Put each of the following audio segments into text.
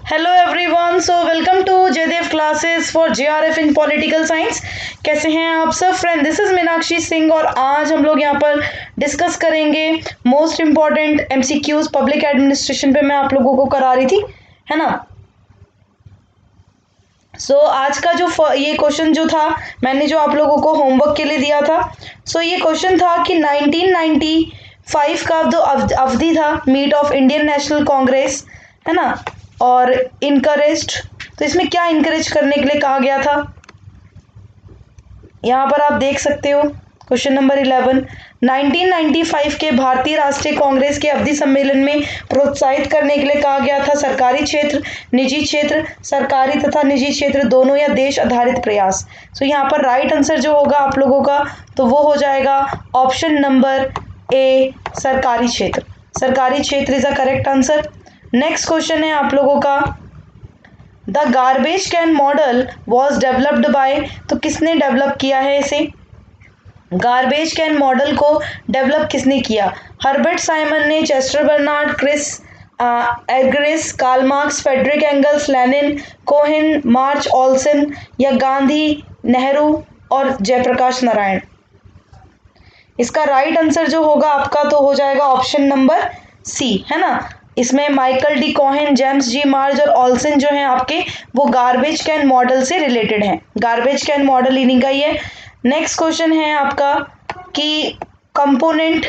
Hello everyone, so welcome to Jaidev classes for JRF in political science. कैसे हैं आप सब friend? This is Meenakshi Singh और आज हम लोग यहाँ पर डिस्कस करेंगे most important MCQs public administration पे मैं आप लोगों को करा रही थी, है ना। आज का जो ये क्वेश्चन जो था मैंने जो आप लोगों को होमवर्क के लिए दिया था, ये क्वेश्चन था कि 1995 का जो अवधि था मीट ऑफ इंडियन नेशनल कांग्रेस, है ना, और इनकरेज्ड, तो इसमें क्या इनकरेज करने के लिए कहा गया था, यहाँ पर आप देख सकते हो। क्वेश्चन नंबर 11, 1995 के भारतीय राष्ट्रीय कांग्रेस के अवधि सम्मेलन में प्रोत्साहित करने के लिए कहा गया था सरकारी क्षेत्र, निजी क्षेत्र, सरकारी तथा निजी क्षेत्र दोनों या देश आधारित प्रयास। यहाँ पर राइट आंसर जो होगा आप लोगों का तो वो हो जाएगा ऑप्शन नंबर ए, सरकारी क्षेत्र। सरकारी क्षेत्र is a correct answer. Next question है आप लोगों का, the garbage can model was developed by, तो किसने डेवलप किया है इसे? गार्बेज कैन मॉडल को डेवलप किसने किया? हर्बर्ट साइमन ने, Chester Barnard, Chris Argyris, Karl Marx, Friedrich Engels, Lenin, Cohen, March Olsen, या गांधी, नेहरू और जयप्रकाश नारायण? इसका राइट आंसर जो होगा आपका तो हो जाएगा ऑप्शन नंबर सी, है ना। इसमें माइकल डी कोहेन, जेम्स जी मार्ज और ऑल्सन जो हैं आपके वो गार्बेज कैन मॉडल से रिलेटेड हैं। गार्बेज कैन मॉडल इन्हीं का ही है। नेक्स्ट क्वेश्चन है आपका कि कंपोनेंट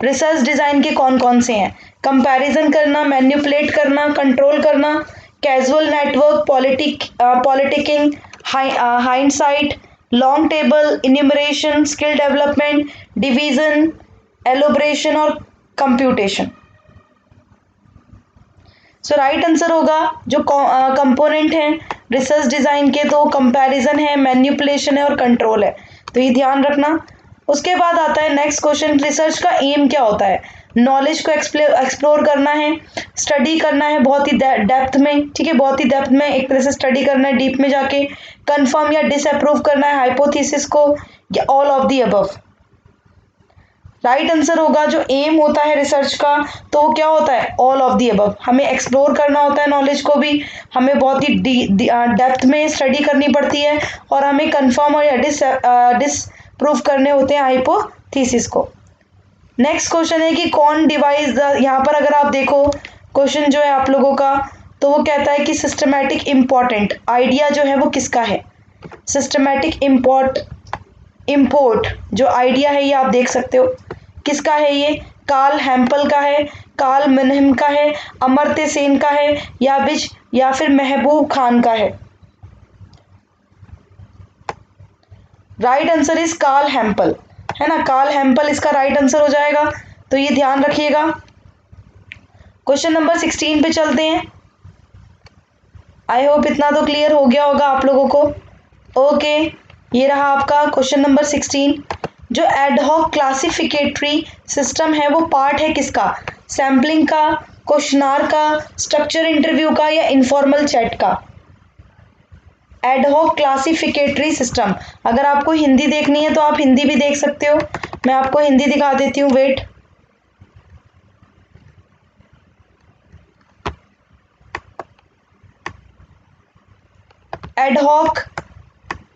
रिसर्च डिजाइन के कौन कौन से हैं? कंपैरिजन करना, मैनिपुलेट करना, कंट्रोल करना, casual network, politicking, hindsight, long table, enumeration, skill development, division, elaboration और कंप्यूटेशन। राइट आंसर होगा जो कंपोनेंट हैं रिसर्च डिजाइन के, तो कंपैरिजन है, मैनिपुलेशन है और कंट्रोल है, तो ये ध्यान रखना। उसके बाद आता है नेक्स्ट क्वेश्चन, रिसर्च का एम क्या होता है? नॉलेज को एक्सप्लोर करना है, स्टडी करना है बहुत ही डेप्थ में, ठीक है, बहुत ही डेप्थ में एक तरह से स्टडी करना है, डीप में जाके, कंफर्म या डिसअप्रूव करना है हाइपोथेसिस को, या all of the above. Right answer होगा जो एम होता है रिसर्च का तो वो क्या होता है? All of the above. हमें एक्सप्लोर करना होता है नॉलेज को भी, हमें बहुत ही डेप्थ में स्टडी करनी पड़ती है और हमें कंफर्म और या डिसप्रूव करने होते हैं हाइपोथेसिस को। नेक्स्ट क्वेश्चन है कि कौन डिवाइस, यहाँ पर अगर आप देखो क्वेश्चन जो है आप लोगों का तो वो कहता है कि सिस्टमैटिक इम्पोर्टेंट आइडिया जो है वो किसका है? सिस्टमैटिक इम्पोर्ट जो आइडिया है ये आप देख सकते हो किसका है? ये कार्ल हैम्पल का है, कार्ल मिनहम का है, अमर्त्य सेन का है, या फिर महबूब खान का है? राइट आंसर इज कार्ल हैम्पल, है ना। कार्ल हैम्पल इसका राइट आंसर हो जाएगा, तो ये ध्यान रखिएगा। क्वेश्चन नंबर 16 पे चलते हैं। आई होप इतना तो क्लियर हो गया होगा आप लोगों को। ओके, ये रहा आपका क्वेश्चन नंबर 16। जो एडहॉक क्लासिफिकेटरी सिस्टम है वो पार्ट है किसका? सैम्पलिंग का, क्वेश्चनार का, स्ट्रक्चर इंटरव्यू का, या इनफॉर्मल चैट का? एडहॉक क्लासिफिकेटरी सिस्टम, अगर आपको हिंदी देखनी है तो आप हिंदी भी देख सकते हो, मैं आपको हिंदी दिखा देती हूँ, वेट। एडहॉक,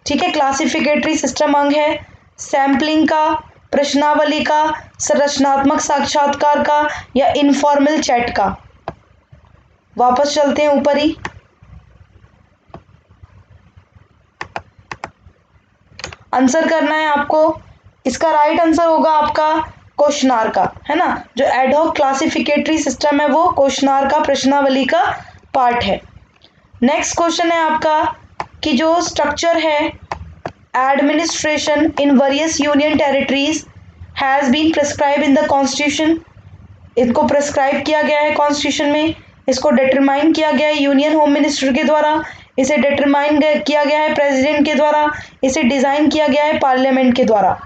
ठीक है, क्लासिफिकेटरी सिस्टम अंग है सैम्पलिंग का, प्रश्नावली का, संरचनात्मक साक्षात्कार का, या इनफॉर्मल चैट का? वापस चलते हैं ऊपर ही। आंसर करना है आपको। इसका राइट आंसर होगा आपका क्वेश्चनार का, है ना। जो एडहॉक क्लासिफिकेटरी सिस्टम है वो क्वेश्चनार का, प्रश्नावली का पार्ट है। नेक्स्ट क्वेश्चन है आपका कि जो स्ट्रक्चर है administration in various union territories has been prescribed in the constitution, इनको प्रिस्क्राइब किया गया है कॉन्स्टिट्यूशन में, इसको डिटरमाइन किया गया है यूनियन होम मिनिस्टर के द्वारा, इसे डिटरमाइन किया गया है प्रेसिडेंट के द्वारा, इसे डिजाइन किया गया है पार्लियामेंट के द्वारा।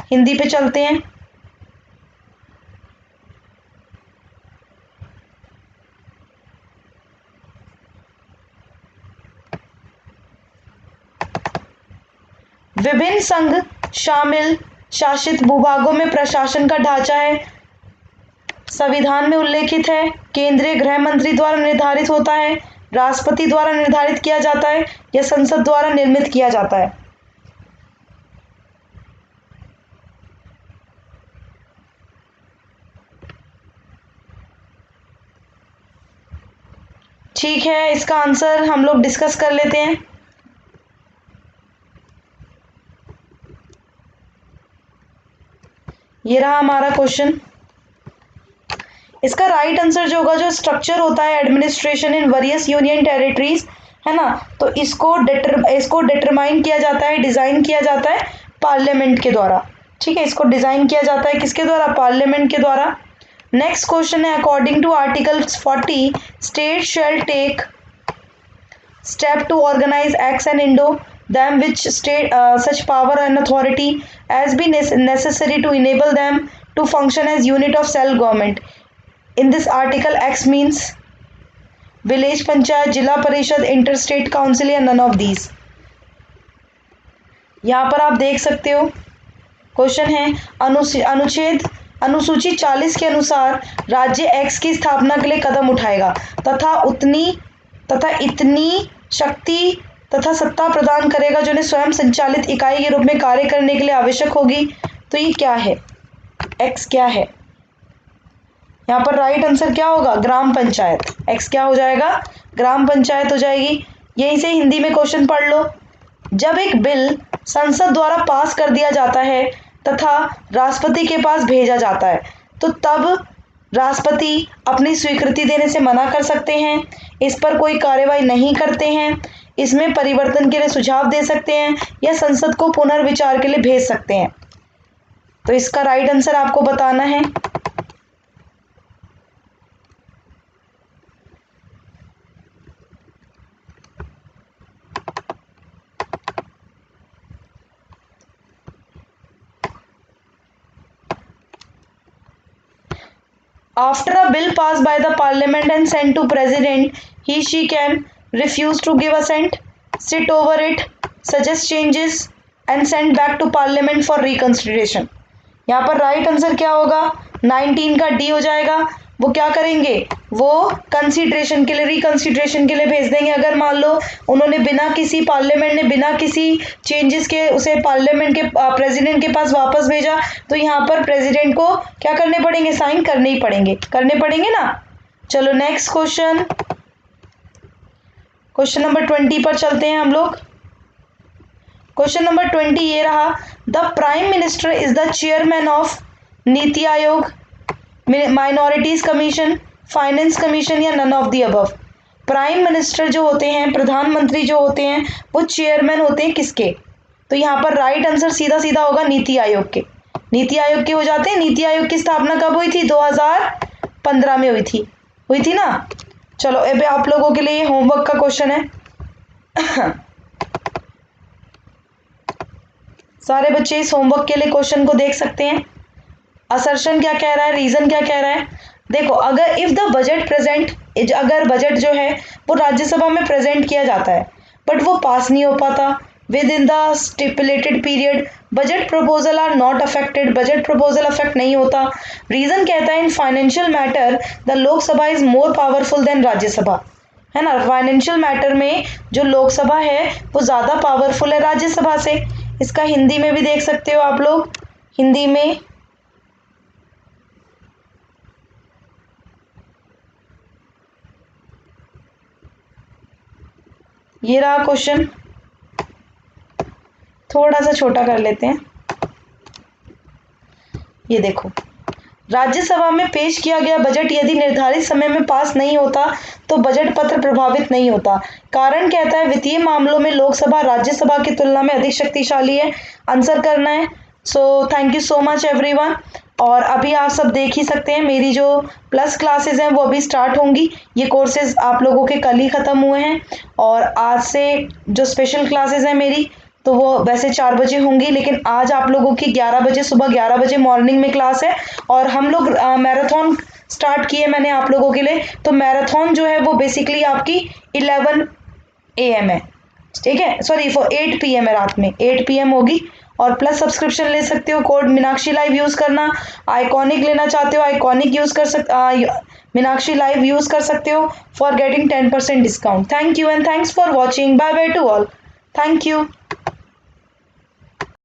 हिंदी पे चलते हैं। विभिन्न संघ शामिल शासित भूभागों में प्रशासन का ढांचा है संविधान में उल्लेखित है, केंद्रीय गृह मंत्री द्वारा निर्धारित होता है, राष्ट्रपति द्वारा निर्धारित किया जाता है या संसद द्वारा निर्मित किया जाता है? ठीक है, इसका आंसर हम लोग डिस्कस कर लेते हैं। ये रहा हमारा क्वेश्चन। इसका राइट आंसर जो होगा, जो स्ट्रक्चर होता है administration in various union territories, है ना, तो इसको डिटरमाइन किया जाता है, डिज़ाइन किया जाता है पार्लियामेंट के द्वारा। ठीक है, इसको डिज़ाइन किया जाता है किसके द्वारा? पार्लियामेंट के द्वारा। नेक्स्ट क्वेश्चन है, according to article 40 state shall take step to organize acts and indo them which state such power and authority as be necessary to enable them to function as unit of self government. In this article, acts means village panchayat, जिला परिषद, interstate council या none of these? यहाँ पर आप देख सकते हो question है, अनुसूची 40 के अनुसार राज्य एक्स की स्थापना के लिए कदम उठाएगा तथा इतनी शक्ति तथा सत्ता प्रदान करेगा जो उन्हें स्वयं संचालित इकाई के रूप में कार्य करने के लिए आवश्यक होगी। तो ये क्या है? एक्स क्या है? यहाँ पर राइट आंसर क्या होगा? ग्राम पंचायत। एक्स क्या हो जाएगा? ग्राम पंचायत हो जाएगी। यहीं से हिंदी में क्वेश्चन पढ़ लो। जब एक बिल संसद द्वारा पास कर दिया जाता है तथा राष्ट्रपति के पास भेजा जाता है, तो तब राष्ट्रपति अपनी स्वीकृति देने से मना कर सकते हैं, इस पर कोई कार्रवाई नहीं करते हैं, इसमें परिवर्तन के लिए सुझाव दे सकते हैं या संसद को पुनर्विचार के लिए भेज सकते हैं। तो इसका राइट आंसर आपको बताना है। After a bill passed by the parliament and sent to president, she can refuse to give assent, sit over it, suggest changes and send back to parliament for reconsideration. यहाँ पर right answer क्या होगा? 19 का D हो जाएगा। वो क्या करेंगे? वो कंसिडरेशन के लिए, रिकंसिडरेशन के लिए भेज देंगे। अगर मान लो उन्होंने पार्लियामेंट ने बिना किसी चेंजेस के उसे पार्लियामेंट के प्रेसिडेंट के पास वापस भेजा, तो यहाँ पर प्रेसिडेंट को क्या करने पड़ेंगे? साइन करने ही पड़ेंगे, करने पड़ेंगे ना। चलो नेक्स्ट क्वेश्चन नंबर 20 पर चलते हैं हम लोग। क्वेश्चन नंबर 20 ये रहा, the prime minister is the chairman of NITI Aayog, minorities commission, finance commission या none of the above? Prime minister जो होते हैं, प्रधानमंत्री जो होते हैं, वो चेयरमैन होते हैं किसके? तो यहाँ पर राइट आंसर सीधा सीधा होगा नीति आयोग के। नीति आयोग के हो जाते हैं। नीति आयोग की स्थापना कब हुई थी? 2015 में हुई थी ना। चलो अब आप लोगों के लिए होमवर्क का क्वेश्चन है। सारे बच्चे इस होमवर्क के लिए क्वेश्चन को देख सकते हैं। असर्शन क्या कह रहा है, रीजन क्या कह रहा है? देखो, अगर इफ द बजट प्रेजेंट, अगर बजट जो है वो राज्यसभा में प्रेजेंट किया जाता है बट वो पास नहीं हो पाता within the stipulated period, budget proposal are not affected, budget proposal affect नहीं होता। रीजन कहता है in financial matter the Lok Sabha is more powerful than Rajya Sabha, है ना। फाइनेंशियल मैटर में जो लोकसभा है वो ज़्यादा पावरफुल है राज्यसभा से। इसका हिंदी में भी देख सकते हो आप लोग। हिंदी में ये रहा क्वेश्चन, थोड़ा सा छोटा कर लेते हैं। ये देखो, राज्यसभा में पेश किया गया बजट यदि निर्धारित समय में पास नहीं होता तो बजट पत्र प्रभावित नहीं होता। कारण कहता है वित्तीय मामलों में लोकसभा राज्यसभा की तुलना में अधिक शक्तिशाली है। आंसर करना है। So thank you so much everyone. और अभी आप सब देख ही सकते हैं मेरी जो प्लस क्लासेस हैं वो अभी स्टार्ट होंगी। ये कोर्सेज आप लोगों के कल ही ख़त्म हुए हैं और आज से जो स्पेशल क्लासेस हैं मेरी, तो वो वैसे 4 बजे होंगी, लेकिन आज आप लोगों की 11 बजे, सुबह 11 बजे मॉर्निंग में क्लास है। और हम लोग मैराथन स्टार्ट किए मैंने आप लोगों के लिए। तो मैराथन जो है वो बेसिकली आपकी 11 AM है, ठीक है, सॉरी 8 PM है, रात में 8 PM होगी। और प्लस सब्सक्रिप्शन ले सकते हो। कोड मीनाक्षी लाइव यूज़ करना। आइकॉनिक लेना चाहते हो, आइकॉनिक यूज़ कर मीनाक्षी लाइव यूज़ कर सकते हो for getting 10% discount. Thank you and thanks for watching. Bye bye to all. Thank you.